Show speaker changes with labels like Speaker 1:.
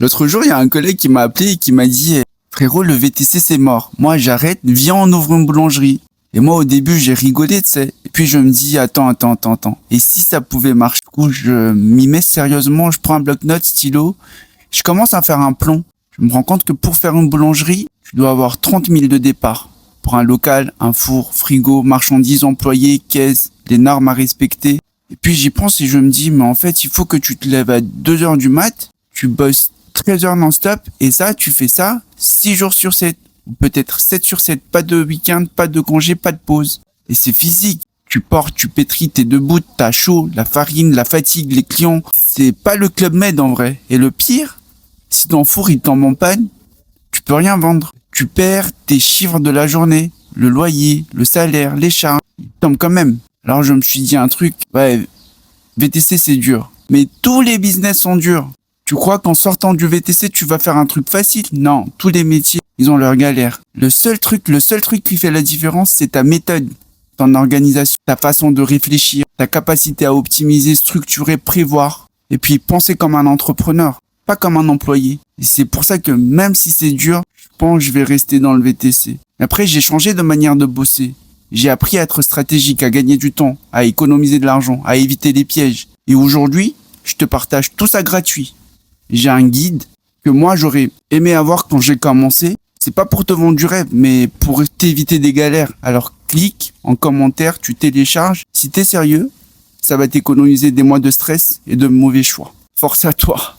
Speaker 1: L'autre jour, il y a un collègue qui m'a appelé et qui m'a dit frérot, le VTC c'est mort. Moi j'arrête, viens on ouvre une boulangerie. Et moi au début j'ai rigolé, tu sais. Et puis je me dis attends. Et si ça pouvait marcher? Du coup je m'y mets sérieusement, je prends un bloc-notes, stylo, je commence à faire un plan. Je me rends compte que pour faire une boulangerie, tu dois avoir 30 000 de départ. Pour un local, un four, frigo, marchandises, employés, caisse, des normes à respecter. Et puis j'y pense et je me dis, mais en fait, il faut que tu te lèves à 2 heures du mat, tu bosses 13 heures non-stop, et ça, tu fais ça 6 jours sur 7, ou peut-être 7 sur 7, pas de week-end, pas de congé, pas de pause. Et c'est physique. Tu portes, tu pétris, t'es debout, t'as chaud, la farine, la fatigue, les clients. C'est pas le Club Med en vrai. Et le pire, si ton four il tombe en panne, tu peux rien vendre. Tu perds tes chiffres de la journée, le loyer, le salaire, les charges, ils tombent quand même. Alors je me suis dit un truc, ouais, VTC c'est dur. Mais tous les business sont durs. Tu crois qu'en sortant du VTC, tu vas faire un truc facile? Non, tous les métiers, ils ont leurs galères. Le seul truc qui fait la différence, c'est ta méthode, ton organisation, ta façon de réfléchir, ta capacité à optimiser, structurer, prévoir. Et puis penser comme un entrepreneur, pas comme un employé. Et c'est pour ça que même si c'est dur, je pense que je vais rester dans le VTC. Après, j'ai changé de manière de bosser. J'ai appris à être stratégique, à gagner du temps, à économiser de l'argent, à éviter les pièges. Et aujourd'hui, je te partage tout ça gratuit. J'ai un guide que moi j'aurais aimé avoir quand j'ai commencé. C'est pas pour te vendre du rêve, mais pour t'éviter des galères. Alors clique en commentaire, tu télécharges. Si t'es sérieux, ça va t'économiser des mois de stress et de mauvais choix. Force à toi.